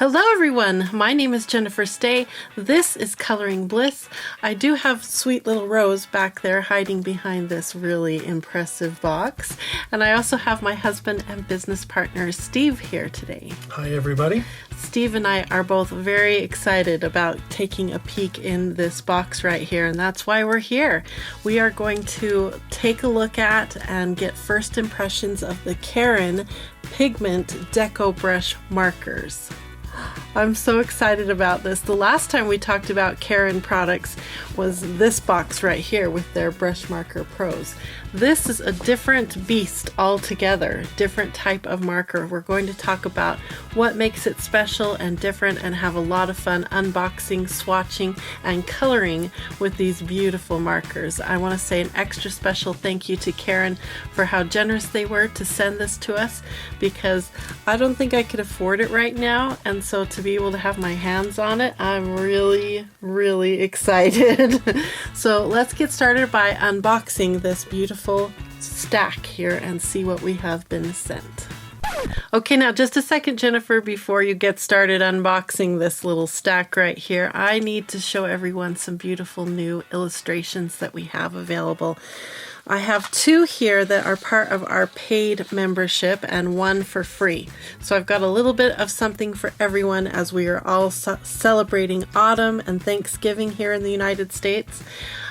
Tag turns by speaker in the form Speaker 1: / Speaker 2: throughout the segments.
Speaker 1: Hello everyone, my name is Jennifer Stay. This is Coloring Bliss. I do have sweet little Rose back there hiding behind this really impressive box. And I also have my husband and business partner Steve here today.
Speaker 2: Hi everybody.
Speaker 1: Steve and I are both very excited about taking a peek in this box right here, and that's why we're here. We are going to take a look at and get first impressions of the Karin Pigment Decobrush markers. I'm so excited about this. The last time we talked about Karin products was this box right here with their Brush Marker Pros. This is a different beast altogether, different type of marker. We're going to talk about what makes it special and different and have a lot of fun unboxing, swatching, and coloring with these beautiful markers. I want to say an extra special thank you to Karin for how generous they were to send this to us, because I don't think I could afford it right now, and so to be able to have my hands on it, I'm really excited. So let's get started by unboxing this beautiful stack here and see what we have been sent. Okay, now just a second, Jennifer, before you get started unboxing this little stack right here, I need to show everyone some beautiful new illustrations that we have available. I have two here that are part of our paid membership and one for free. So I've got a little bit of something for everyone as we are all celebrating autumn and Thanksgiving here in the United States.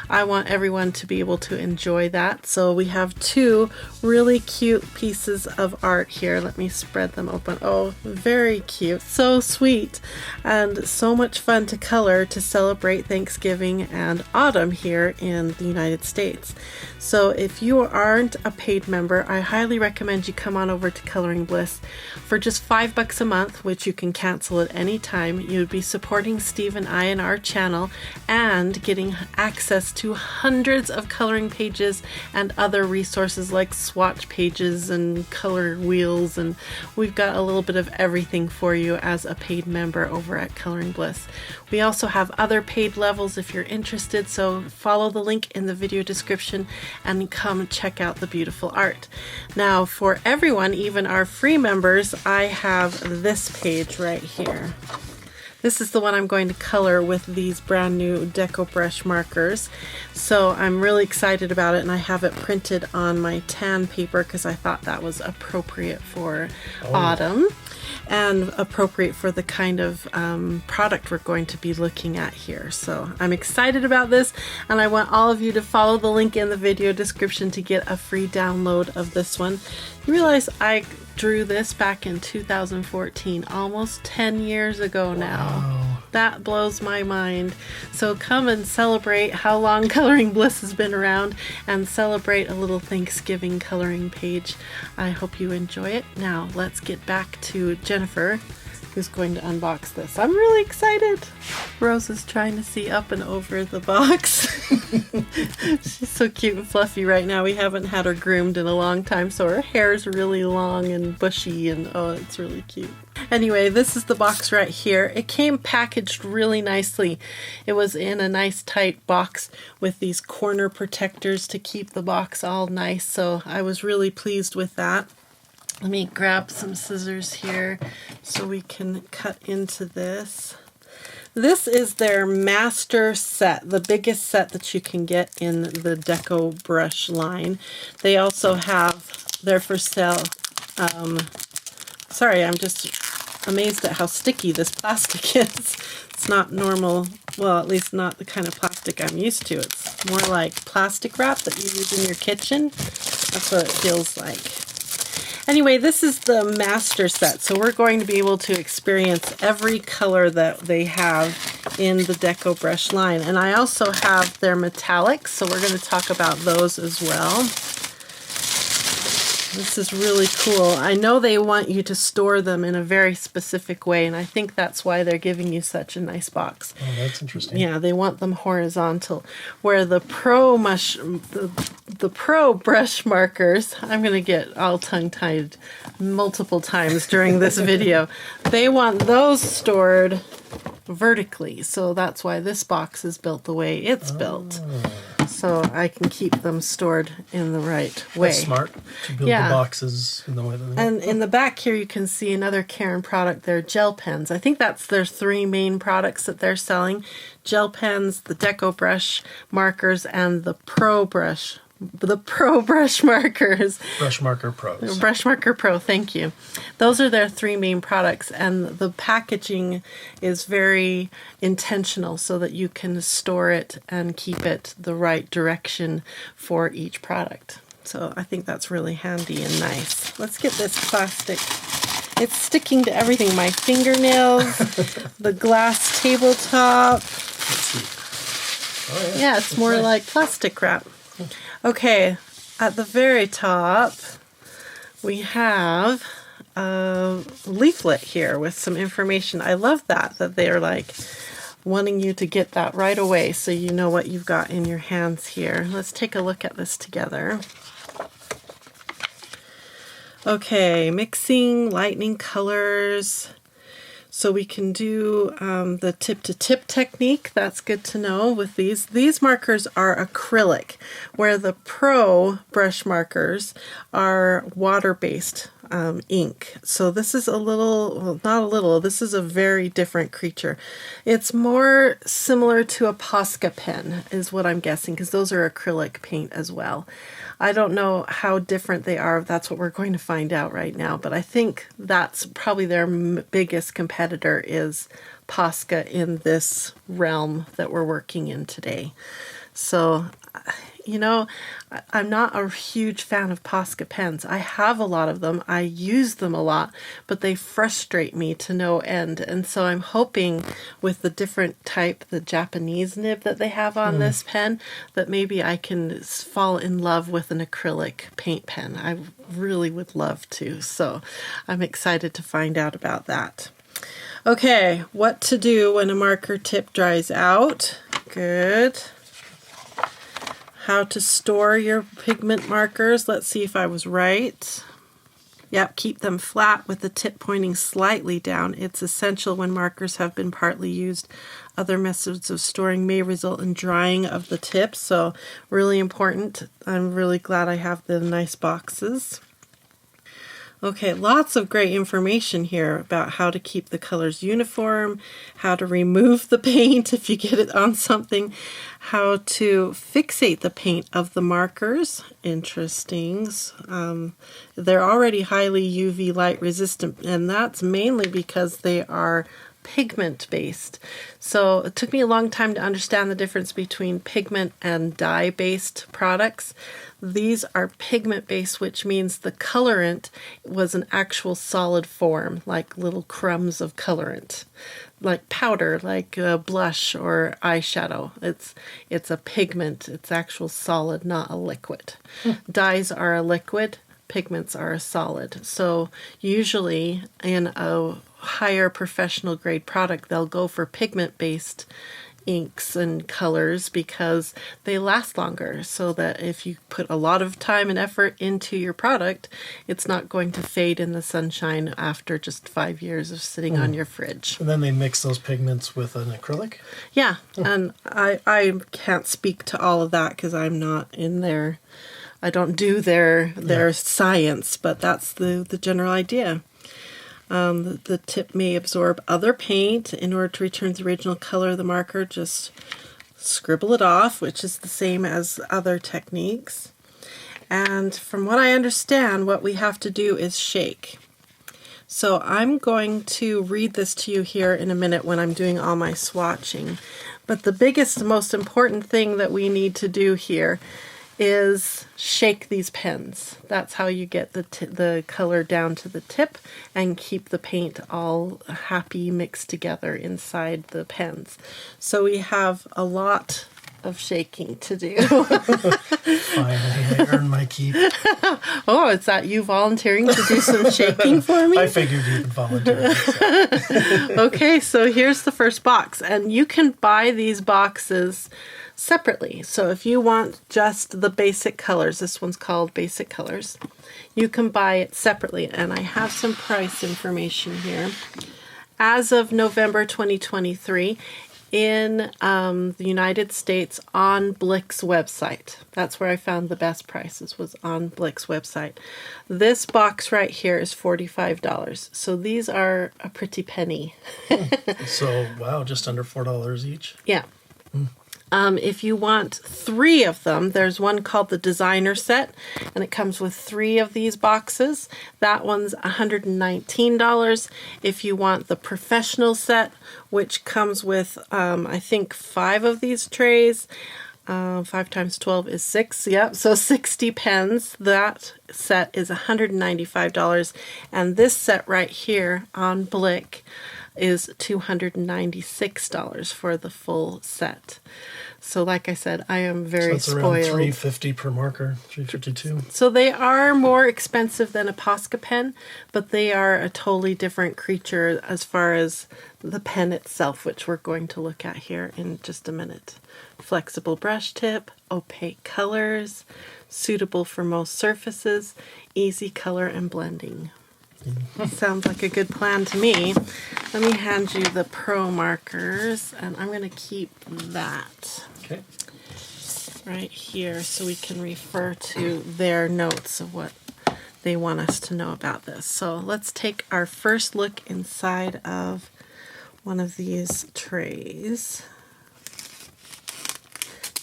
Speaker 1: I want everyone to be able to enjoy that. So we have two really cute pieces of art here. Let me spread them open. Oh, very cute. So sweet and so much fun to color to celebrate Thanksgiving and autumn here in the United States. So if you aren't a paid member, I highly recommend you come on over to Coloring Bliss. For just $5 a month, which you can cancel at any time, you would be supporting Steve and I in our channel and getting access to hundreds of coloring pages and other resources like swatch pages and color wheels, and we've got a little bit of everything for you as a paid member over at Coloring Bliss. We also have other paid levels if you're interested, so follow the link in the video description and come check out the beautiful art. Now for everyone, even our free members, I have this page right here. This is the one I'm going to color with these brand new Decobrush markers. So I'm really excited about it, and I have it printed on my tan paper because I thought that was appropriate for autumn and appropriate for the kind of product we're going to be looking at here. So I'm excited about this, and I want all of you to follow the link in the video description to get a free download of this one. You realize I drew this back in 2014, almost 10 years ago now.
Speaker 2: Wow.
Speaker 1: That blows my mind. So come and celebrate how long Coloring Bliss has been around and celebrate a little Thanksgiving coloring page. I hope you enjoy it. Now let's get back to Jennifer, who's going to unbox this. I'm really excited. Rose is trying to see up and over the box. She's so cute and fluffy right now. We haven't had her groomed in a long time, so her hair's really long and bushy, and oh, it's really cute. Anyway, this is the box right here. It came packaged really nicely. It was in a nice tight box with these corner protectors to keep the box all nice, so I was really pleased with that. Let me grab some scissors here so we can cut into this. This is their master set, the biggest set that you can get in the Decobrush line. They also have, they're for sale. Sorry, I'm just amazed at how sticky this plastic is. It's not normal, well, at least not the kind of plastic I'm used to. It's more like plastic wrap that you use in your kitchen. That's what it feels like. Anyway, this is the master set, so we're going to be able to experience every color that they have in the Decobrush line. And I also have their metallics, so we're going to talk about those as well. This is really cool. I know they want you to store them in a very specific way, and I think that's why they're giving you such a nice box.
Speaker 2: Oh, that's interesting.
Speaker 1: Yeah, they want them horizontal. Where the Pro brush markers, I'm going to get all tongue-tied multiple times during this video, they want those stored vertically, so that's why this box is built the way it's built. so I can keep them stored in the right way.
Speaker 2: That's smart to build the boxes in the way that they want.
Speaker 1: And in the back here, you can see another Karin product. They're gel pens. I think that's their 3 main products that they're selling: gel pens, the Decobrush markers, and the Pro Brush. The Pro Brush markers.
Speaker 2: Brush Marker Pros.
Speaker 1: Brush Marker Pro, thank you. Those are their 3 main products, and the packaging is very intentional so that you can store it and keep it the right direction for each product. So I think that's really handy and nice. Let's get this plastic. It's sticking to everything. My fingernails, the glass tabletop.
Speaker 2: Let's see. Oh,
Speaker 1: Yeah, it's more
Speaker 2: nice.
Speaker 1: like plastic wrap. Okay, at the very top, we have a leaflet here with some information. I love that they're like wanting you to get that right away so you know what you've got in your hands here. Let's take a look at this together. Okay, mixing, lightening colors. So we can do the tip-to-tip technique. That's good to know with these. These markers are acrylic, where the Pro brush markers are water-based ink. So this is a little, well, not a little, this is a very different creature. It's more similar to a Posca pen is what I'm guessing, because those are acrylic paint as well. I don't know how different they are. That's what we're going to find out right now. But I think that's probably their biggest competitor is Posca in this realm that we're working in today. So, you know, I'm not a huge fan of Posca pens. I have a lot of them. I use them a lot, but they frustrate me to no end. And so I'm hoping with the different type, the Japanese nib that they have on this pen, that maybe I can fall in love with an acrylic paint pen. I really would love to. So I'm excited to find out about that. Okay, what to do when a marker tip dries out. Good. How to store your pigment markers. Let's see if I was right. Yep, keep them flat with the tip pointing slightly down. It's essential when markers have been partly used. Other methods of storing may result in drying of the tips, so really important. I'm really glad I have the nice boxes. Okay, lots of great information here about how to keep the colors uniform, how to remove the paint if you get it on something, how to fixate the paint of the markers. Interesting. They're already highly UV light resistant, and that's mainly because they are pigment-based. So it took me a long time to understand the difference between pigment and dye-based products. These are pigment-based, which means the colorant was an actual solid form, like little crumbs of colorant, like powder, like a blush or eyeshadow. It's a pigment. It's actual solid, not a liquid. Dyes are a liquid. Pigments are a solid. So usually in a higher professional grade product, they'll go for pigment-based inks and colors because they last longer, so that if you put a lot of time and effort into your product, it's not going to fade in the sunshine after just 5 years of sitting on your fridge.
Speaker 2: And then they mix those pigments with an acrylic?
Speaker 1: Yeah, and I can't speak to all of that because I'm not in there. I don't do their science, but that's the general idea. The tip may absorb other paint. In order to return the original color of the marker, just scribble it off, which is the same as other techniques. And from what I understand, what we have to do is shake. So I'm going to read this to you here in a minute when I'm doing all my swatching. But the biggest, most important thing that we need to do here is shake these pens. That's how you get the color down to the tip and keep the paint all happy mixed together inside the pens. So we have a lot of shaking to do.
Speaker 2: Finally, I earned my keep.
Speaker 1: Oh, is that you volunteering to do some shaking for me?
Speaker 2: I figured you would volunteer. So.
Speaker 1: Okay, so here's the first box, and you can buy these boxes separately. So if you want just the basic colors, this one's called Basic Colors, you can buy it separately, and I have some price information here. As of November 2023, in the United States on Blick's website. That's where I found the best prices, was on Blick's website. This box right here is $45. So these are a pretty penny.
Speaker 2: So, wow, just under $4 each.
Speaker 1: Yeah. If you want 3 of them, there's one called the designer set, and it comes with 3 of these boxes. That one's $119. If you want the professional set, which comes with, I think, 5 of these trays, 5 times 12 is 6, yep, so 60 pens. That set is $195, and this set right here on Blick is $296 for the full set. So like I said, I am very
Speaker 2: So that's around
Speaker 1: spoiled.
Speaker 2: $350 per marker, $352.
Speaker 1: So they are more expensive than a Posca pen, but they are a totally different creature as far as the pen itself, which we're going to look at here in just a minute. Flexible brush tip, opaque colors, suitable for most surfaces, easy color and blending. Sounds like a good plan to me. Let me hand you the Pro markers, and I'm going to keep that
Speaker 2: Okay.
Speaker 1: right here so we can refer to their notes of what they want us to know about this. So let's take our first look inside of one of these trays.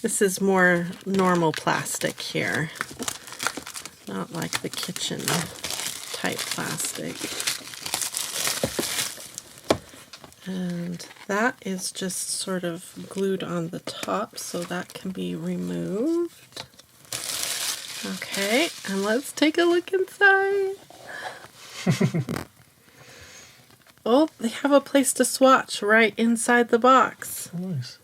Speaker 1: This is more normal plastic here, not like the kitchen type plastic. And that is just sort of glued on the top, so that can be removed. Okay, and let's take a look inside. Oh, they have a place to swatch right inside the box.
Speaker 2: Nice.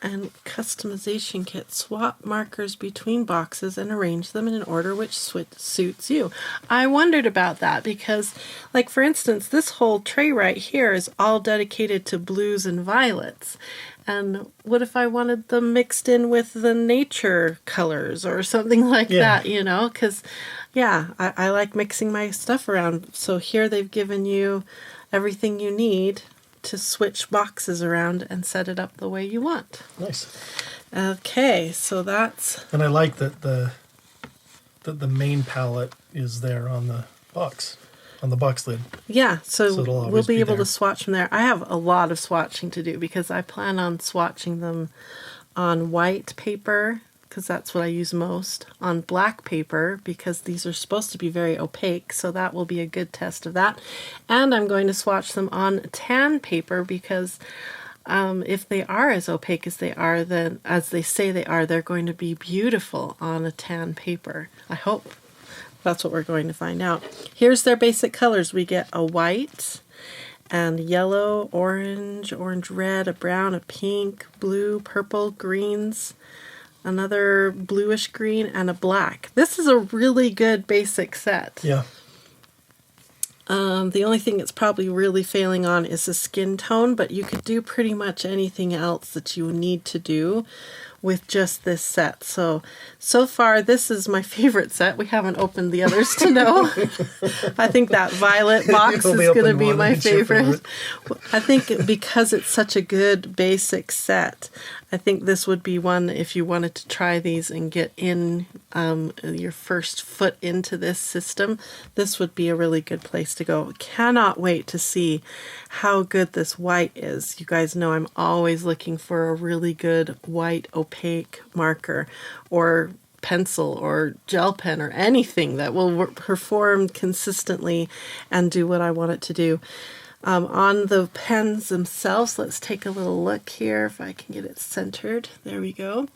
Speaker 1: And customization kit. Swap markers between boxes and arrange them in an order which suits you. I wondered about that because, like, for instance, this whole tray right here is all dedicated to blues and violets. And what if I wanted them mixed in with the nature colors or something like that, you know? Because, yeah, I like mixing my stuff around. So here they've given you everything you need to switch boxes around and set it up the way you want.
Speaker 2: Nice.
Speaker 1: Okay, so that's...
Speaker 2: And I like that the main palette is there on the box lid.
Speaker 1: Yeah, so
Speaker 2: it'll
Speaker 1: we'll
Speaker 2: always
Speaker 1: be
Speaker 2: be
Speaker 1: able
Speaker 2: there.
Speaker 1: to swatch from there. I have a lot of swatching to do because I plan on swatching them on white paper, because that's what I use most, on black paper, because these are supposed to be very opaque, so that will be a good test of that. And I'm going to swatch them on tan paper because if they are as opaque as they are, then as they say they are, they're going to be beautiful on a tan paper. I hope. That's what we're going to find out. Here's their basic colors. We get a white and yellow, orange, orange-red, a brown, a pink, blue, purple, greens, another bluish green, and a black. This is a really good basic set.
Speaker 2: Yeah.
Speaker 1: The only thing it's probably really failing on is the skin tone, but you could do pretty much anything else that you need to do with just this set. So far, this is my favorite set. We haven't opened the others to know. I think that violet box is going to be my favorite. I think because it's such a good basic set, I think this would be one if you wanted to try these and get in your first foot into this system. This would be a really good place to go. Cannot wait to see how good this white is. You guys know I'm always looking for a really good white opaque marker or pencil or gel pen or anything that will perform consistently and do what I want it to do. On the pens themselves, let's take a little look here if I can get it centered. There we go.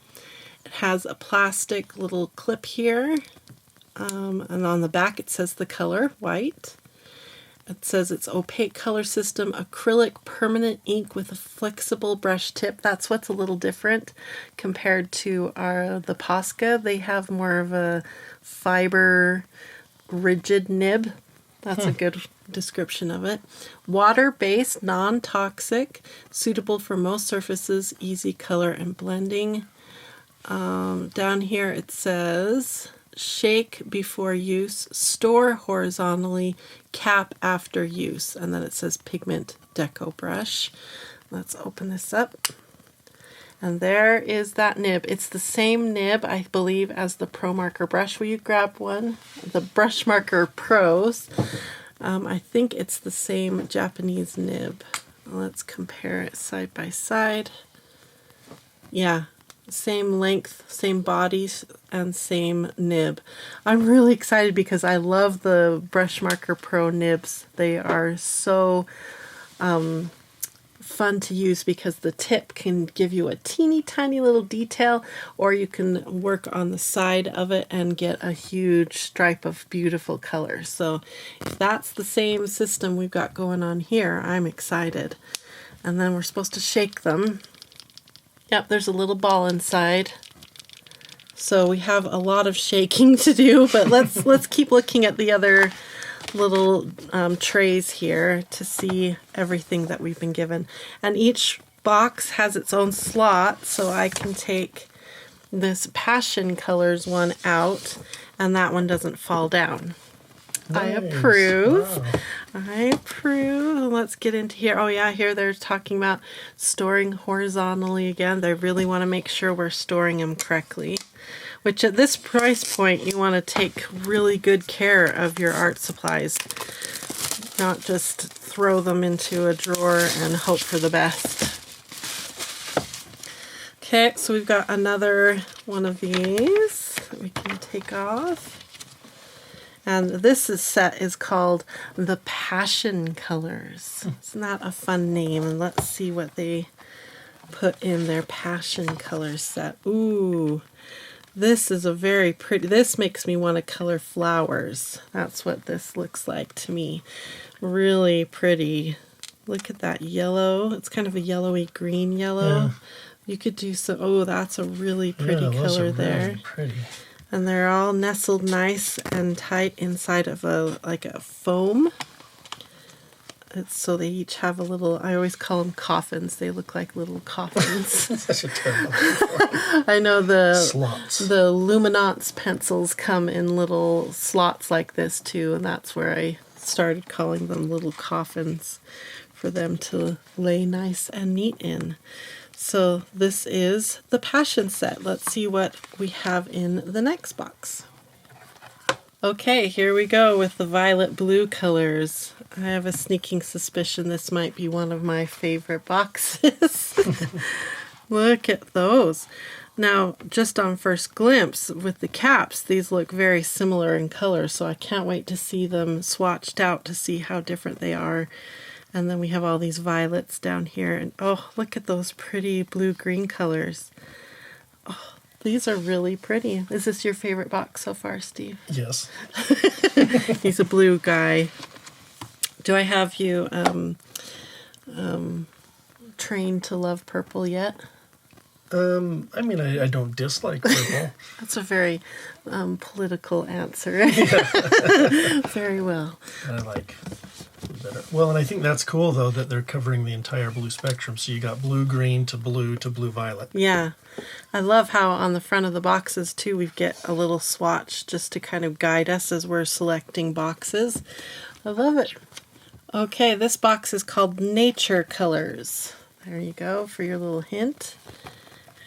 Speaker 1: It has a plastic little clip here, and on the back it says the color, white. It says it's opaque color system, acrylic permanent ink with a flexible brush tip. That's what's a little different compared to the Posca. They have more of a fiber rigid nib. That's a good description of it. Water-based, non-toxic, suitable for most surfaces, easy color and blending. Down here it says, shake before use, store horizontally, cap after use. And then it says Pigment Decobrush. let's open this up. And there is that nib. It's the same nib, I believe, as the Pro Marker brush. Will you grab one? The Brush Marker Pros. I think it's the same Japanese nib. Let's compare it side by side. Yeah, same length, same bodies, and same nib. I'm really excited because I love the Brush Marker Pro nibs. They are so fun to use because the tip can give you a teeny tiny little detail, or you can work on the side of it and get a huge stripe of beautiful color. So if that's the same system we've got going on here, I'm excited. And then we're supposed to shake them. Yep, there's a little ball inside. So we have a lot of shaking to do, but let's keep looking at the other little trays here to see everything that we've been given. And each box has its own slot, so I can take this Passion Colors one out, and that one doesn't fall down. Nice. I approve. Wow. I approve. Let's get into here. Oh yeah, here they're talking about storing horizontally again. They really want to make sure we're storing them correctly. Which at this price point, you want to take really good care of your art supplies. Not just throw them into a drawer and hope for the best. Okay, so we've got another one of these that we can take off. And this set is called the Passion Colors. Isn't that a fun name? And let's see what they put in their Passion Colors set. Ooh. This is a very pretty, this makes me want to color flowers. That's what this looks like to me. Really pretty. Look at that yellow. It's kind of a yellowy green yellow. Yeah. You could do some, oh, that's a really pretty color there. Really pretty. And they're all nestled nice and tight inside of like a foam. So they each have a little, I always call them coffins. They look like little coffins. Such a terrible I know the slots. The Luminance pencils come in little slots like this too, and that's where I started calling them little coffins for them to lay nice and neat in. So this is the Passion set. Let's see what we have in the next box. Okay, here we go with the violet blue colors. I have a sneaking suspicion this might be one of my favorite boxes. Look at those. Now, just on first glimpse with the caps, these look very similar in color, so I can't wait to see them swatched out to see how different they are. And then we have all these violets down here, and oh, look at those pretty blue-green colors. Oh, these are really pretty. Is this your favorite box so far, Steve?
Speaker 2: Yes.
Speaker 1: He's a blue guy. Do I have you trained to love purple yet?
Speaker 2: I mean, I don't dislike purple.
Speaker 1: That's a very political answer. Very well.
Speaker 2: I like better. Well, and I think that's cool, though, that they're covering the entire blue spectrum. So you got blue-green to blue-violet.
Speaker 1: Yeah. I love how on the front of the boxes, too, we get a little swatch just to kind of guide us as we're selecting boxes. I love it. Okay, this box is called Nature Colors. There you go for your little hint.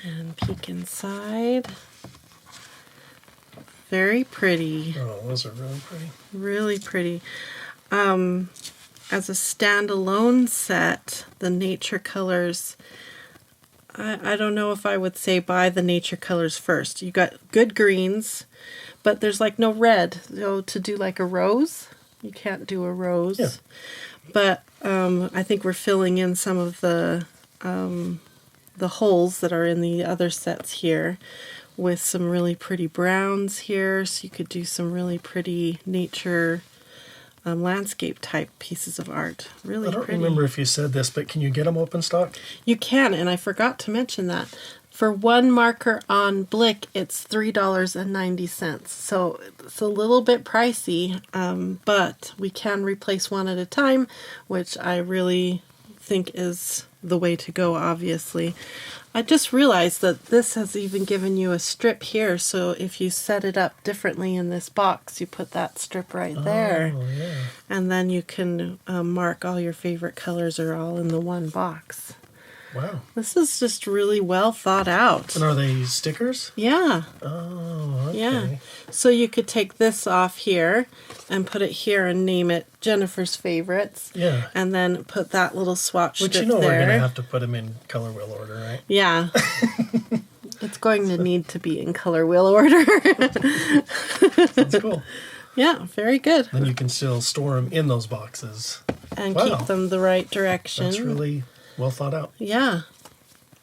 Speaker 1: And peek inside. Very pretty.
Speaker 2: Oh, those are really pretty.
Speaker 1: Really pretty. As a standalone set, the Nature Colors, I don't know if I would say buy the Nature Colors first. You got good greens, but there's like no red. So to do like a rose, you can't do a rose. Yeah. But I think we're filling in some of the holes that are in the other sets here with some really pretty browns here. So you could do some really pretty nature landscape type pieces of art. Really pretty. I don't
Speaker 2: remember if you said this, but can you get them open stock?
Speaker 1: You can, and I forgot to mention that. For one marker on Blick, it's $3.90. So it's a little bit pricey, but we can replace one at a time, which I really think is the way to go, obviously. I just realized that this has even given you a strip here, so if you set it up differently in this box, you put that strip right there. Oh, yeah. And then you can mark all your favorite colors are all in the one box.
Speaker 2: Wow.
Speaker 1: This is just really well thought out.
Speaker 2: And are they stickers?
Speaker 1: Yeah.
Speaker 2: Oh, okay.
Speaker 1: Yeah. So you could take this off here and put it here and name it Jennifer's Favorites.
Speaker 2: Yeah.
Speaker 1: And then put that little swatch
Speaker 2: Which
Speaker 1: strip
Speaker 2: you know
Speaker 1: there.
Speaker 2: we're going to have to put them in color wheel order, right?
Speaker 1: Yeah. It's going to need to be in color wheel order.
Speaker 2: That's cool.
Speaker 1: Yeah, very good.
Speaker 2: Then you can still store them in those boxes.
Speaker 1: And
Speaker 2: Wow.
Speaker 1: keep them the right direction.
Speaker 2: That's really well thought out.
Speaker 1: Yeah.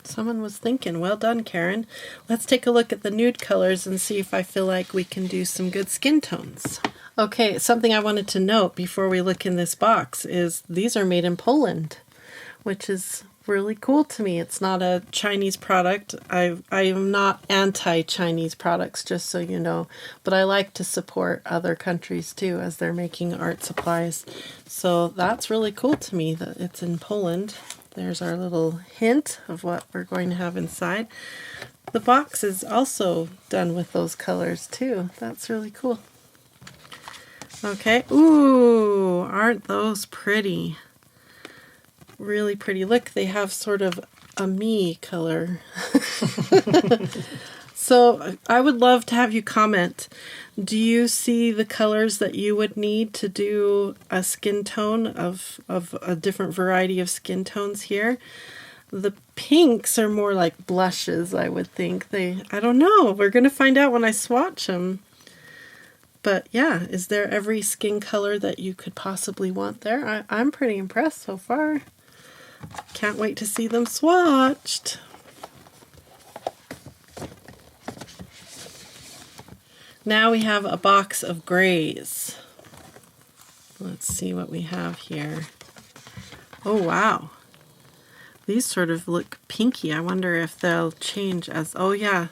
Speaker 1: Someone was thinking. Well done, Karen. Let's take a look at the nude colors and see if I feel like we can do some good skin tones. Okay, something I wanted to note before we look in this box is these are made in Poland, which is really cool to me. It's not a Chinese product. I am not anti-Chinese products, just so you know, but I like to support other countries too as they're making art supplies. So that's really cool to me that it's in Poland. There's our little hint of what we're going to have inside. The box is also done with those colors too. That's really cool. Okay. Ooh, aren't those pretty? Really pretty. Look, they have sort of a me color. So I would love to have you comment. Do you see the colors that you would need to do a skin tone of a different variety of skin tones here? The pinks are more like blushes, I would think. I don't know. We're going to find out when I swatch them. But yeah, is there every skin color that you could possibly want there? I'm pretty impressed so far. Can't wait to see them swatched. Now we have a box of grays. Let's see what we have here. Oh, wow. These sort of look pinky. I wonder if they'll change as... Oh, yeah.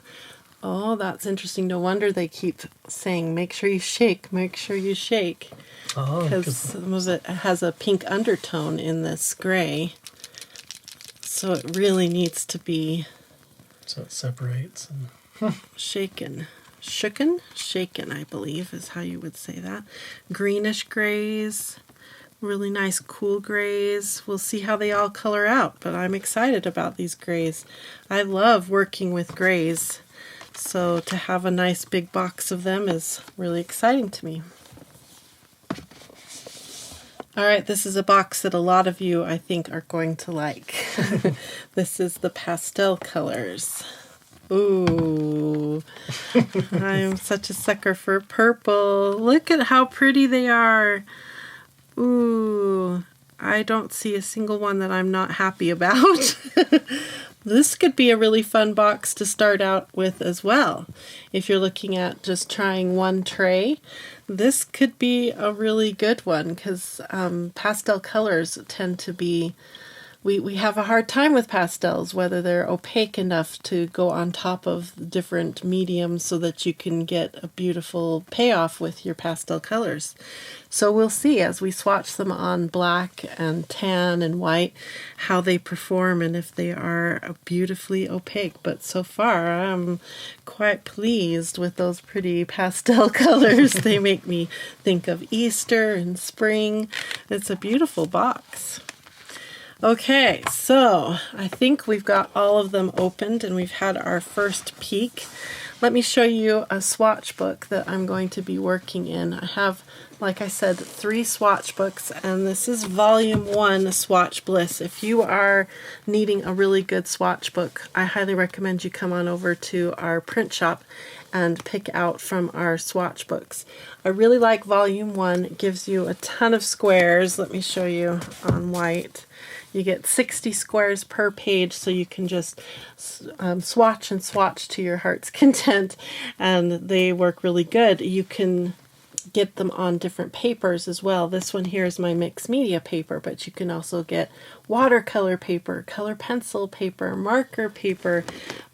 Speaker 1: Oh, that's interesting. No wonder they keep saying, make sure you shake, make sure you shake.
Speaker 2: Oh,
Speaker 1: Because it has a pink undertone in this gray. So it really needs to be...
Speaker 2: So it separates.
Speaker 1: shaken. Shooken? Shaken, I believe, is how you would say that. Greenish grays. Really nice cool grays. We'll see how they all color out, but I'm excited about these grays. I love working with grays. So to have a nice big box of them is really exciting to me. All right, this is a box that a lot of you, I think, are going to like. This is the pastel colors. Ooh, I'm such a sucker for purple. Look at how pretty they are. Ooh, I don't see a single one that I'm not happy about. This could be a really fun box to start out with as well. If you're looking at just trying one tray, this could be a really good one because pastel colors tend to be... We have a hard time with pastels, whether they're opaque enough to go on top of different mediums so that you can get a beautiful payoff with your pastel colors. So we'll see as we swatch them on black and tan and white how they perform and if they are beautifully opaque. But so far I'm quite pleased with those pretty pastel colors. They make me think of Easter and spring. It's a beautiful box. Okay, so I think we've got all of them opened and we've had our first peek. Let me show you a swatch book that I'm going to be working in. I have, like I said, 3 swatch books, and this is Volume 1 Swatch Bliss. If you are needing a really good swatch book, I highly recommend you come on over to our print shop and pick out from our swatch books. I really like Volume 1. It gives you a ton of squares. Let me show you on white. You get 60 squares per page, so you can just swatch and swatch to your heart's content, and they work really good. You can get them on different papers as well. This one here is my mixed media paper, but you can also get watercolor paper, color pencil paper, marker paper,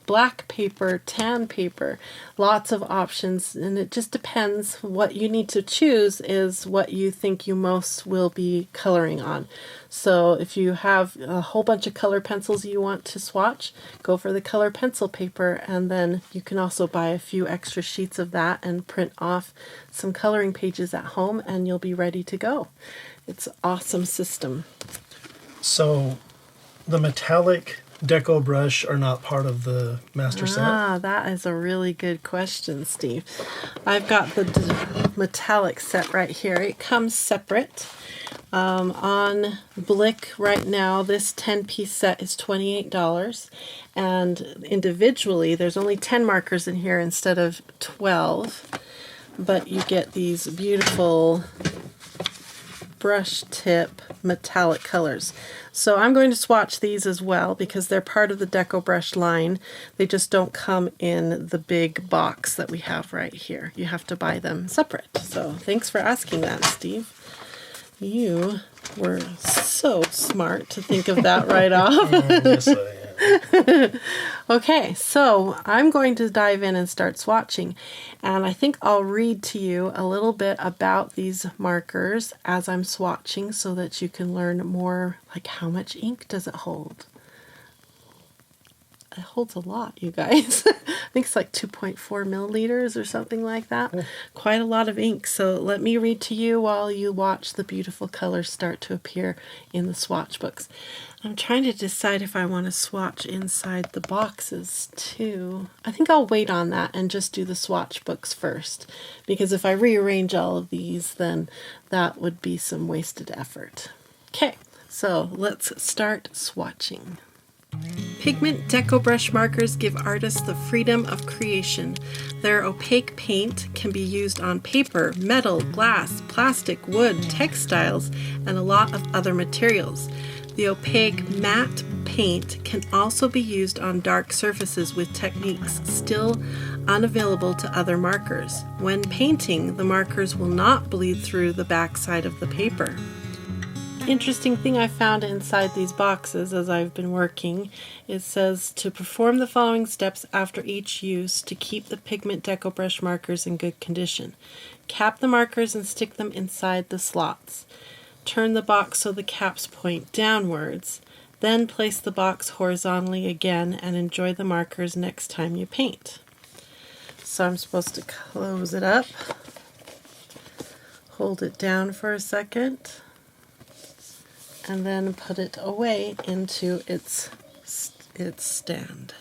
Speaker 1: black paper, tan paper, lots of options, and it just depends. What you need to choose is what you think you most will be coloring on. So if you have a whole bunch of color pencils you want to swatch, go for the color pencil paper, and then you can also buy a few extra sheets of that and print off some coloring pages at home and you'll be ready to go. It's an awesome system.
Speaker 2: So the metallic Decobrush are not part of the master set?
Speaker 1: Ah, that is a really good question, Steve. I've got the metallic set right here. It comes separate. On Blick right now, this 10-piece set is $28. And individually, there's only 10 markers in here instead of 12. But you get these beautiful brush tip metallic colors. So I'm going to swatch these as well because they're part of the Decobrush line. They just don't come in the big box that we have right here. You have to buy them separate. So thanks for asking that, Steve. You were so smart to think of that right off.
Speaker 2: Yes, I am.
Speaker 1: Okay, so I'm going to dive in and start swatching, and I think I'll read to you a little bit about these markers as I'm swatching so that you can learn more, like how much ink does it hold? It holds a lot, you guys. I think it's like 2.4 milliliters or something like that.
Speaker 2: Yeah.
Speaker 1: Quite a lot of ink. So let me read to you while you watch the beautiful colors start to appear in the swatch books. I'm trying to decide if I want to swatch inside the boxes too. I think I'll wait on that and just do the swatch books first, because if I rearrange all of these, then that would be some wasted effort. Okay, so let's start swatching. Pigment Decobrush markers give artists the freedom of creation. Their opaque paint can be used on paper, metal, glass, plastic, wood, textiles, and a lot of other materials. The opaque matte paint can also be used on dark surfaces with techniques still unavailable to other markers. When painting, the markers will not bleed through the backside of the paper. Interesting thing I found inside these boxes as I've been working, it says to perform the following steps after each use to keep the Pigment Decobrush markers in good condition. Cap the markers and stick them inside the slots. Turn the box so the caps point downwards. Then place the box horizontally again and enjoy the markers next time you paint. So I'm supposed to close it up, hold it down for a second, and then put it away into its stand.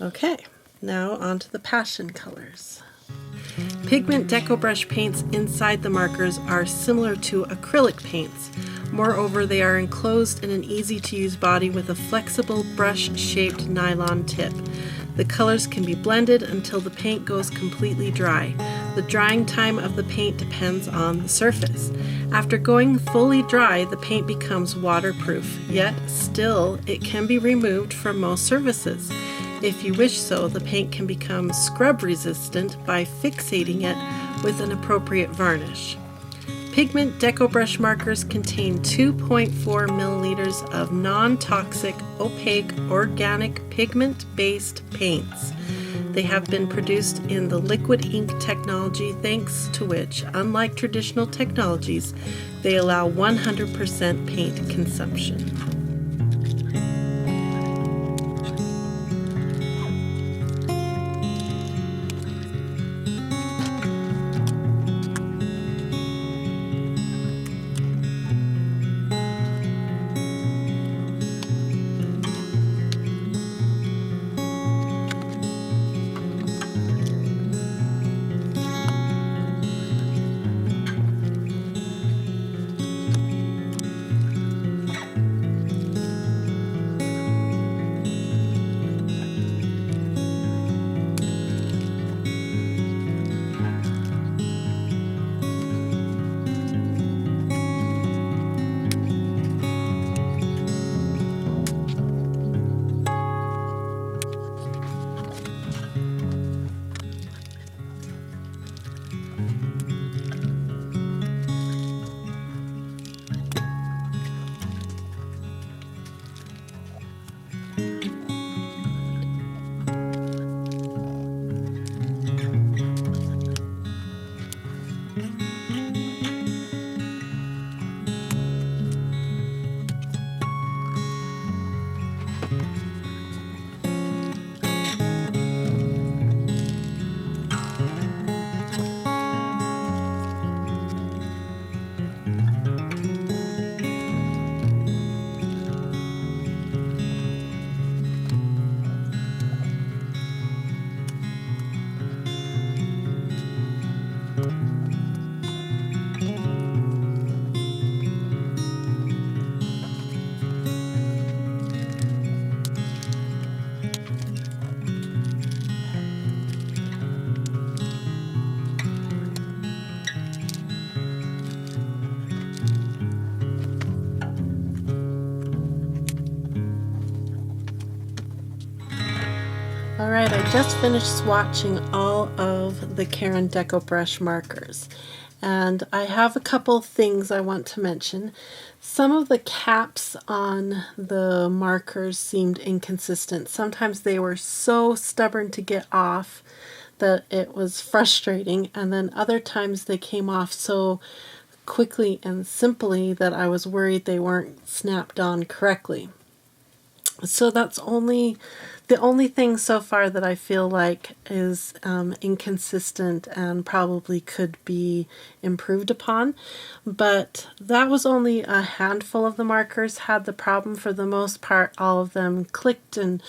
Speaker 1: Okay, now onto the passion colors. Pigment Decobrush paints inside the markers are similar to acrylic paints. Moreover, they are enclosed in an easy-to-use body with a flexible brush-shaped nylon tip. The colors can be blended until the paint goes completely dry. The drying time of the paint depends on the surface. After going fully dry, the paint becomes waterproof, yet still it can be removed from most surfaces. If you wish so, the paint can become scrub resistant by fixating it with an appropriate varnish. Pigment Decobrush markers contain 2.4 milliliters of non-toxic, opaque, organic, pigment-based paints. They have been produced in the liquid ink technology, thanks to which, unlike traditional technologies, they allow 100% paint consumption. Alright, I just finished swatching all of the Karin Decobrush markers, and I have a couple things I want to mention. Some of the caps on the markers seemed inconsistent. Sometimes they were so stubborn to get off that it was frustrating, and then other times they came off so quickly and simply that I was worried they weren't snapped on correctly. So that's the only thing so far that I feel like is inconsistent and probably could be improved upon. But that was only a handful of the markers had the problem. For the most part, all of them clicked and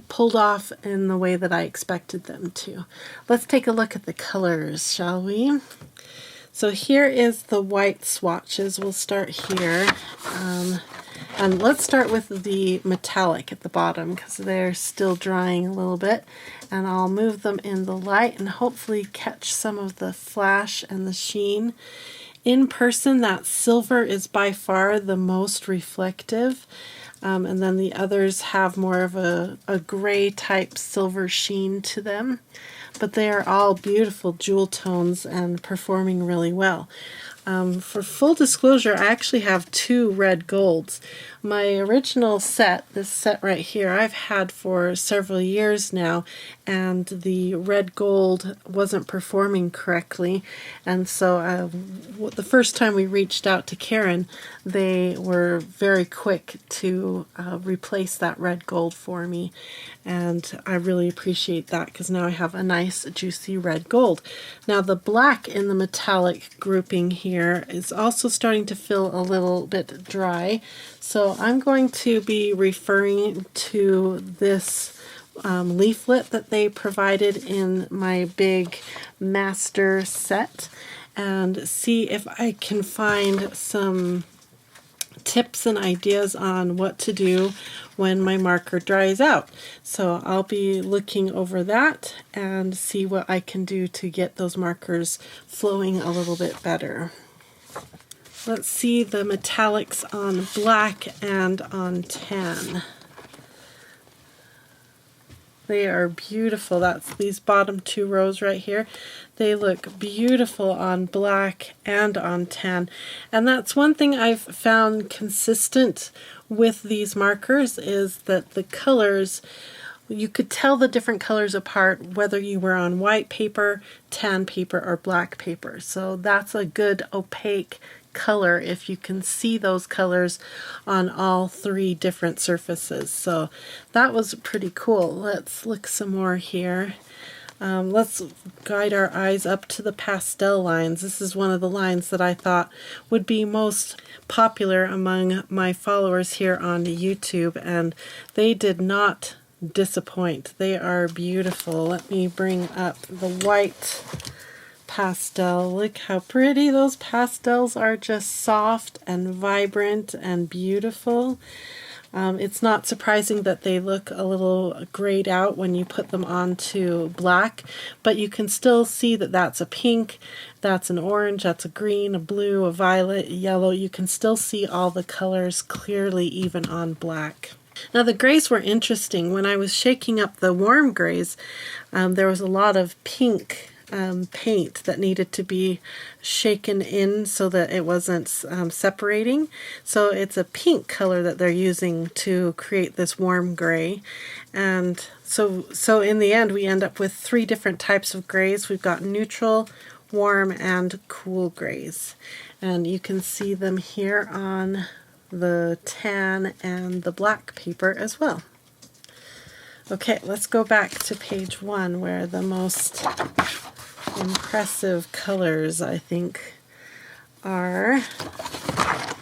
Speaker 1: pulled off in the way that I expected them to. Let's take a look at the colors, shall we? So here is the white swatches. We'll start here. And let's start with the metallic at the bottom because they're still drying a little bit. And I'll move them in the light and hopefully catch some of the flash and the sheen. In person, that silver is by far the most reflective. And then the others have more of a gray type silver sheen to them. But they are all beautiful jewel tones and performing really well. For full disclosure, I actually have two red golds. My original set, this set right here, I've had for several years now, and the red gold wasn't performing correctly. And so the first time we reached out to Karin, they were very quick to replace that red gold for me. And I really appreciate that because now I have a nice juicy red gold. Now the black in the metallic grouping here is also starting to feel a little bit dry. So I'm going to be referring to this leaflet that they provided in my big master set and see if I can find some tips and ideas on what to do when my marker dries out. So I'll be looking over that and see what I can do to get those markers flowing a little bit better. Let's see the metallics on black and on tan. They are beautiful. That's these bottom two rows right here. They look beautiful on black and on tan. And that's one thing I've found consistent with these markers is that the colors, you could tell the different colors apart whether you were on white paper, tan paper, or black paper. So that's a good opaque color if you can see those colors on all three different surfaces. So that was pretty cool. Let's look some more here. Let's guide our eyes up to the pastel lines. This is one of the lines that I thought would be most popular among my followers here on YouTube, and they did not disappoint. They are beautiful. Let me bring up the white pastel. Look how pretty those pastels are, just soft and vibrant and beautiful. It's not surprising that they look a little grayed out when you put them onto black, but you can still see that that's a pink, that's an orange, that's a green, a blue, a violet, a yellow. You can still see all the colors clearly even on black. Now the grays were interesting. When I was shaking up the warm grays, there was a lot of pink paint that needed to be shaken in so that it wasn't separating. So it's a pink color that they're using to create this warm gray. And so in the end we end up with three different types of grays. We've got neutral, warm, and cool grays. And you can see them here on the tan and the black paper as well. Okay, let's go back to page 1 where the most impressive colors I think are.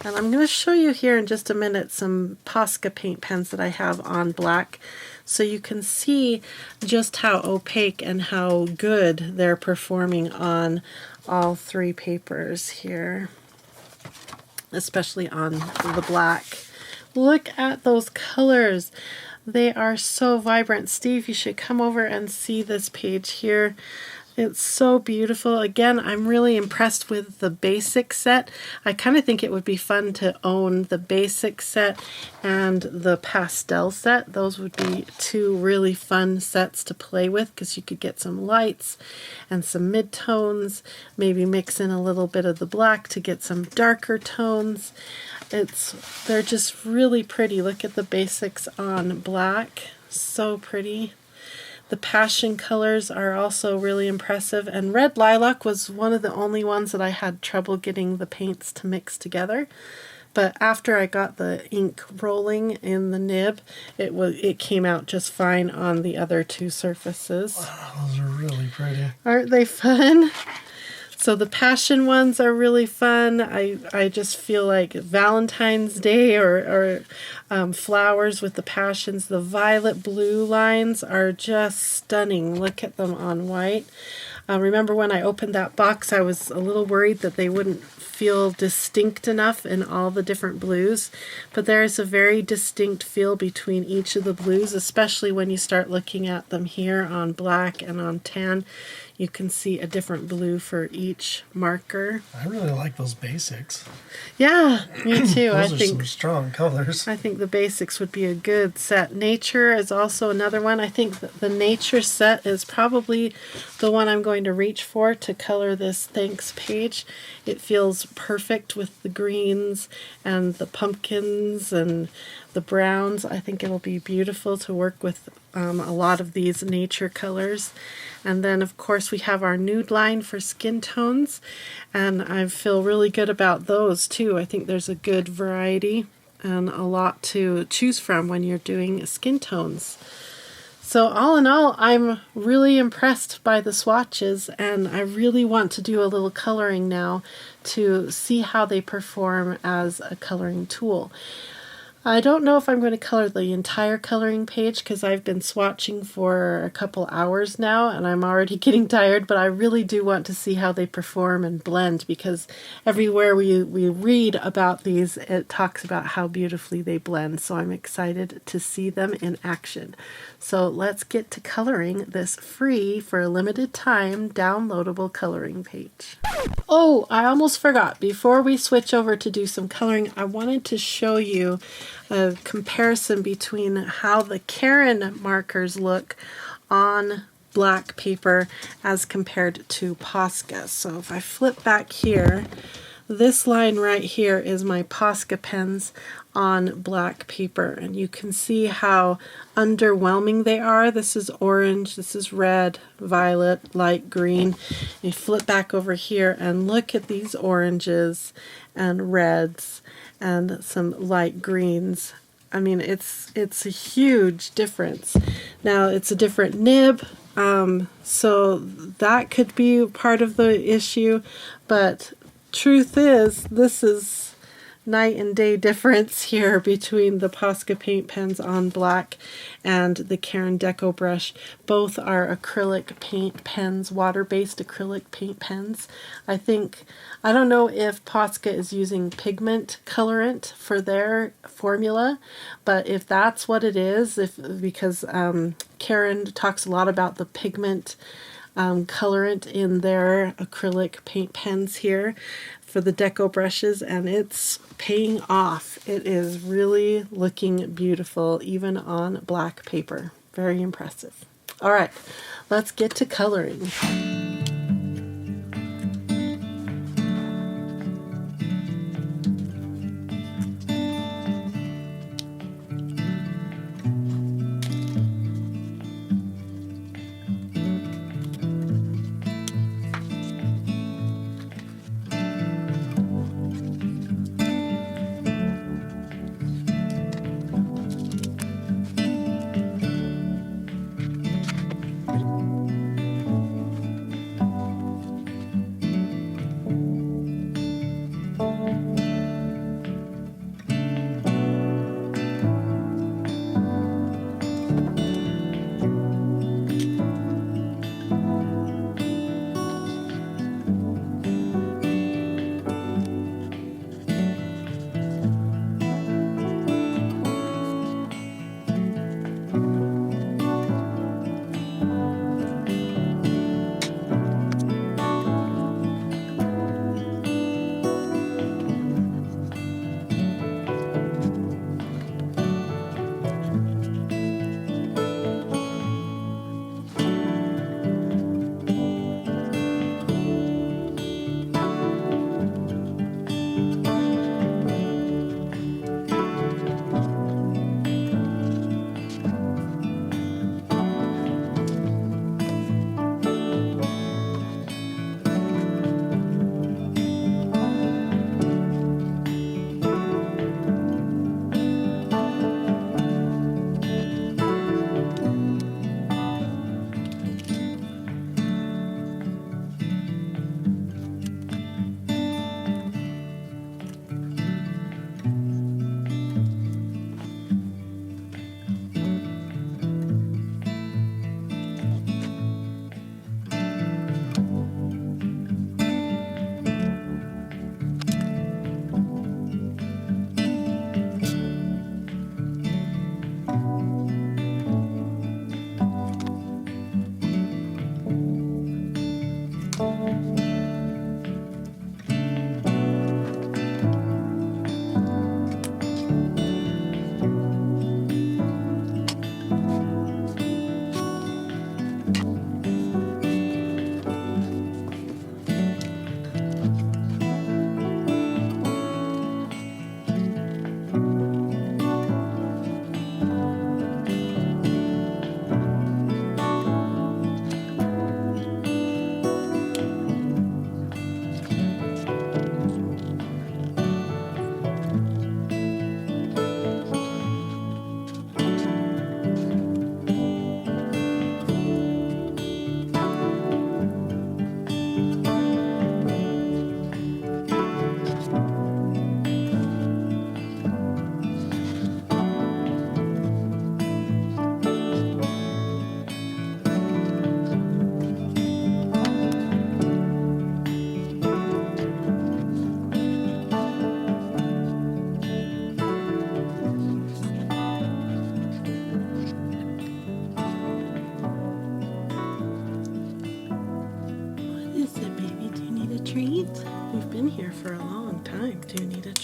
Speaker 1: And I'm going to show you here in just a minute some Posca paint pens that I have on black so you can see just how opaque and how good they're performing on all three papers here, especially on the black. Look at those colors. They are so vibrant. Steve, you should come over and see this page here. It's so beautiful. Again, I'm really impressed with the basic set. I kind of think it would be fun to own the basic set and the pastel set. Those would be two really fun sets to play with because you could get some lights and some mid-tones, maybe mix in a little bit of the black to get some darker tones. They're just really pretty. Look at the basics on black. So pretty. The passion colors are also really impressive, and red lilac was one of the only ones that I had trouble getting the paints to mix together. But after I got the ink rolling in the nib, it came out just fine on the other two surfaces.
Speaker 2: Wow, those are really pretty.
Speaker 1: Aren't they fun? So the passion ones are really fun. I just feel like Valentine's Day or flowers with the passions. The violet blue lines are just stunning. Look at them on white. Remember when I opened that box, I was a little worried that they wouldn't feel distinct enough in all the different blues, but there is a very distinct feel between each of the blues, especially when you start looking at them here on black and on tan. You can see a different blue for each marker.
Speaker 2: I really like those basics.
Speaker 1: Yeah, me too.
Speaker 2: Those are some strong colors.
Speaker 1: I think the basics would be a good set. Nature is also another one. I think that the nature set is probably the one I'm going to reach for to color this thanks page. It feels perfect with the greens and the pumpkins and the browns. I think it'll be beautiful to work with a lot of these nature colors. And then of course we have our nude line for skin tones, and I feel really good about those too. I think there's a good variety and a lot to choose from when you're doing skin tones. So all in all, I'm really impressed by the swatches, and I really want to do a little coloring now to see how they perform as a coloring tool. I don't know if I'm going to color the entire coloring page because I've been swatching for a couple hours now and I'm already getting tired, but I really do want to see how they perform and blend, because everywhere we read about these, it talks about how beautifully they blend. So I'm excited to see them in action. So let's get to coloring this free, for a limited time, downloadable coloring page. Oh, I almost forgot. Before we switch over to do some coloring, I wanted to show you a comparison between how the Karin markers look on black paper as compared to Posca. So if I flip back here, this line right here is my Posca pens on black paper, and you can see how underwhelming they are. This is orange, this is red, violet, light green. You flip back over here and look at these oranges and reds and some light greens. I mean, it's a huge difference. Now it's a different nib, so that could be part of the issue, but truth is, this is night and day difference here between the Posca paint pens on black and the Karin Decobrush. Both are acrylic paint pens, water-based acrylic paint pens. I don't know if Posca is using pigment colorant for their formula, but if that's what it is, because Karin talks a lot about the pigment colorant in their acrylic paint pens here for the deco brushes, and it's paying off. It is really looking beautiful even on black paper. Very impressive. All right, let's get to coloring.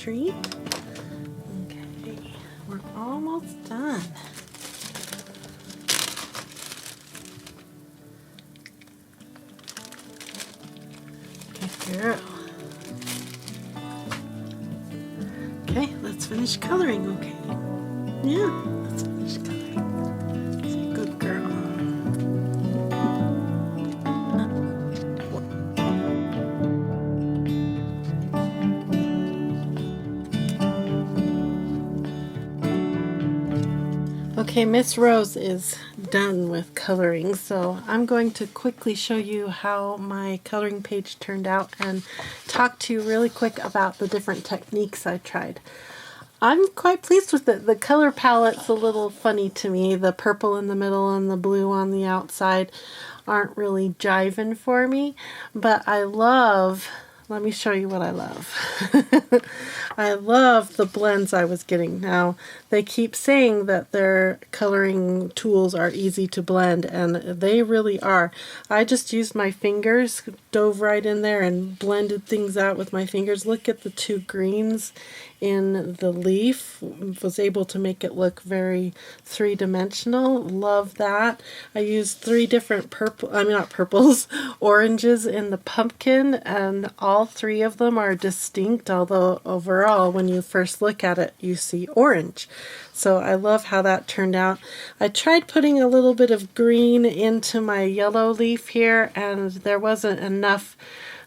Speaker 1: treat. Okay, we're almost done. Good girl. Okay, let's finish coloring, okay? Yeah, let's finish coloring. That's a good girl. Okay, Miss Rose is done with coloring, so I'm going to quickly show you how my coloring page turned out and talk to you really quick about the different techniques I tried. I'm quite pleased with it. The color palette's a little funny to me. The purple in the middle and the blue on the outside aren't really jiving for me, but I love, let me show you what I love. I love the blends I was getting. Now, they keep saying that their coloring tools are easy to blend, and they really are. I just used my fingers, dove right in there and blended things out with my fingers. Look at the two greens in the leaf. Was able to make it look very three-dimensional. Love that. I used 3 different oranges in the pumpkin, and all 3 of them are distinct, although overall when you first look at it you see orange. So I love how that turned out. I tried putting a little bit of green into my yellow leaf here, and there wasn't enough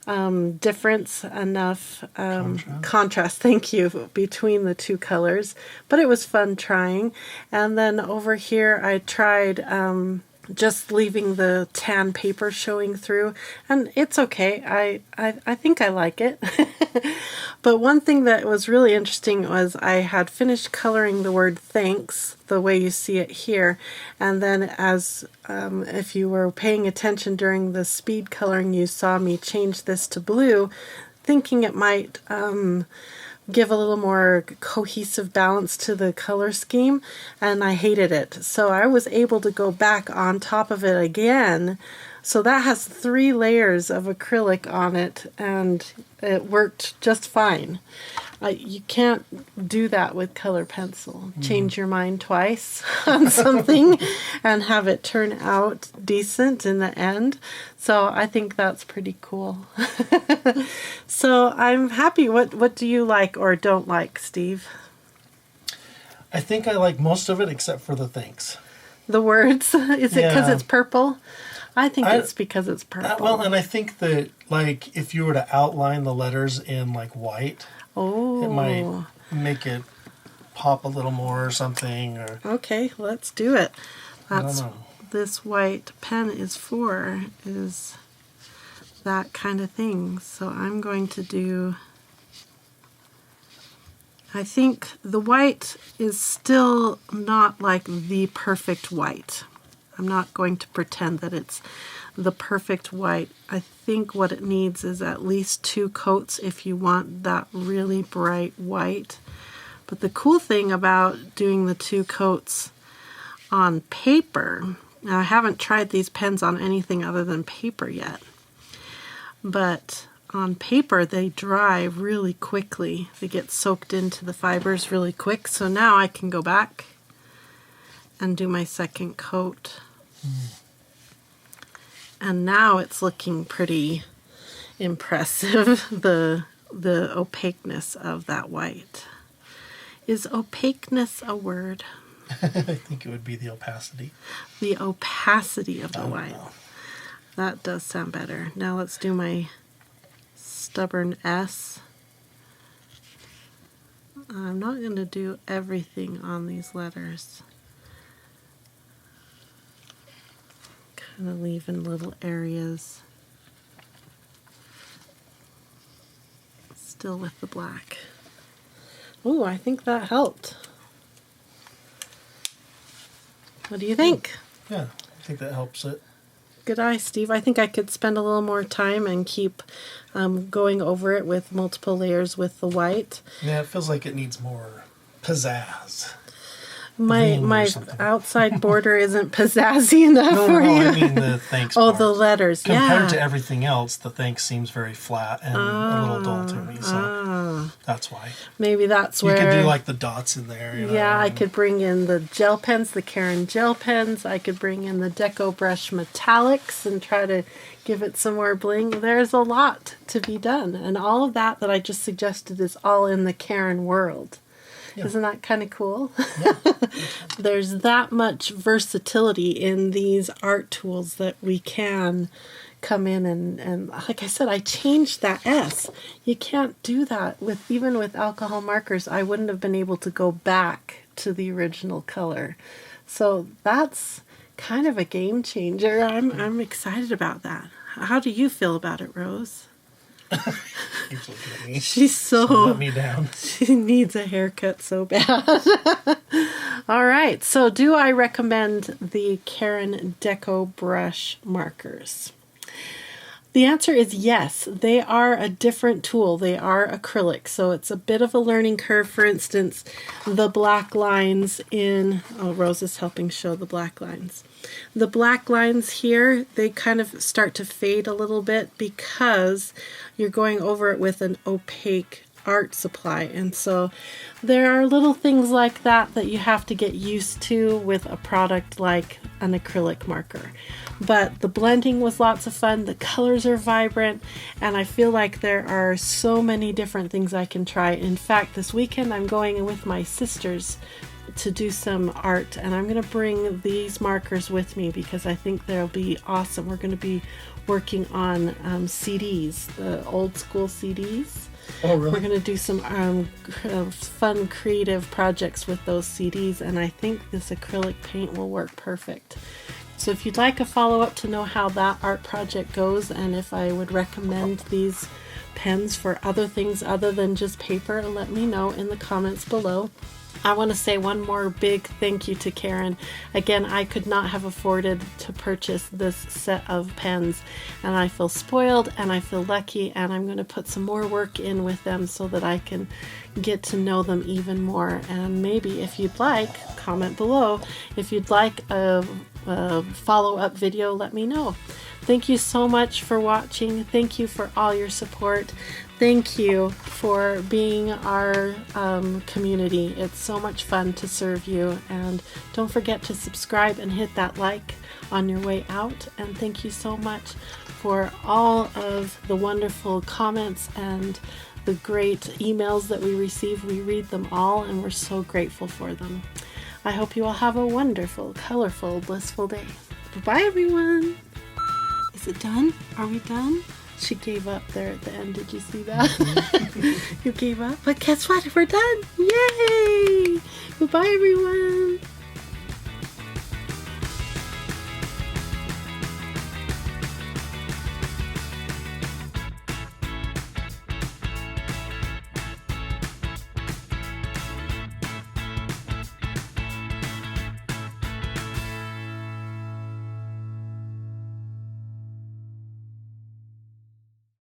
Speaker 1: difference, enough contrast, thank you, between the 2 colors, but it was fun trying. And then over here I tried just leaving the tan paper showing through, and it's okay. I think I like it. But one thing that was really interesting was I had finished coloring the word thanks the way you see it here, and then as if you were paying attention during the speed coloring, you saw me change this to blue, thinking it might give a little more cohesive balance to the color scheme, and I hated it. So I was able to go back on top of it again. So that has 3 layers of acrylic on it, and it worked just fine. You can't do that with color pencil. Change your mind twice on something and have it turn out decent in the end. So I think that's pretty cool. So I'm happy. What do you like or don't like, Steve?
Speaker 2: I think I like most of it except for the thanks.
Speaker 1: The words? Is it because it's purple? I think it's because it's purple.
Speaker 2: Well, and I think that, like, if you were to outline the letters in, like, white, it might make it pop a little more or something. Or
Speaker 1: okay, let's do it. That's
Speaker 2: I don't know.
Speaker 1: This white pen is for, is that kind of thing. So I'm going to do, I think the white is still not like the perfect white. I'm not going to pretend that it's the perfect white. I think what it needs is at least 2 coats if you want that really bright white. But the cool thing about doing the 2 coats on paper, now I haven't tried these pens on anything other than paper yet, but on paper they dry really quickly. They get soaked into the fibers really quick. So now I can go back and do my second coat. And now it's looking pretty impressive, the opaqueness of that white. Is opaqueness a word?
Speaker 2: I think it would be the opacity.
Speaker 1: The opacity of the white. That does sound better. Now let's do my stubborn S. I'm not going to do everything on these letters. Kind of leaving little areas. Still with the black. Oh, I think that helped. What do you think?
Speaker 2: Yeah, I think that helps it.
Speaker 1: Good eye, Steve. I think I could spend a little more time and keep going over it with multiple layers with the white.
Speaker 2: Yeah, it feels like it needs more pizzazz.
Speaker 1: My outside border isn't pizzazzy enough for you.
Speaker 2: I mean the thanks
Speaker 1: Oh,
Speaker 2: part.
Speaker 1: the letters,
Speaker 2: Compared
Speaker 1: yeah.
Speaker 2: to everything else, the thanks seems very flat and a little dull to me. So That's why.
Speaker 1: Maybe that's where...
Speaker 2: You could do like the dots in there. You know?
Speaker 1: Yeah, I could bring in the gel pens, the Karin gel pens. I could bring in the Decobrush metallics and try to give it some more bling. There's a lot to be done. And all of that I just suggested is all in the Karin world. Yeah. Isn't that kind of cool? Yeah. There's that much versatility in these art tools that we can come in and like I said, I changed that S. You can't do that even with alcohol markers. I wouldn't have been able to go back to the original color. So that's kind of a game changer. I'm excited about that. How do you feel about it, Rose?
Speaker 2: Keeps looking at me.
Speaker 1: She's so
Speaker 2: let me down.
Speaker 1: She needs a haircut so bad. All right. So do I recommend the Karin Decobrush markers? The answer is yes. They are a different tool. They are acrylic, so it's a bit of a learning curve. For instance, the black lines in... Oh, Rose is helping show the black lines. The black lines here, they kind of start to fade a little bit because you're going over it with an opaque art supply. And so there are little things like that you have to get used to with a product like an acrylic marker. But the blending was lots of fun. The colors are vibrant, and I feel like there are so many different things I can try. In fact, this weekend I'm going with my sisters to do some art, and I'm going to bring these markers with me because I think they'll be awesome. We're going to be working on CDs, the old school CDs.
Speaker 2: Oh, really?
Speaker 1: We're going to do some fun, creative projects with those CDs, and I think this acrylic paint will work perfect. So if you'd like a follow-up to know how that art project goes and if I would recommend these pens for other things other than just paper, let me know in the comments below. I want to say one more big thank you to Karin. Again, I could not have afforded to purchase this set of pens, and I feel spoiled and I feel lucky, and I'm going to put some more work in with them so that I can get to know them even more. And maybe if you'd like, comment below. If you'd like a follow-up video, let me know. Thank you so much for watching. Thank you for all your support. Thank you for being our community. It's so much fun to serve you. And don't forget to subscribe and hit that like on your way out. And thank you so much for all of the wonderful comments and the great emails that we receive. We read them all, and we're so grateful for them. I hope you all have a wonderful, colorful, blissful day. Bye-bye, everyone. Is it done? Are we done? She gave up there at the end. Did you see that? You gave up? But guess what? We're done. Yay! Goodbye, everyone.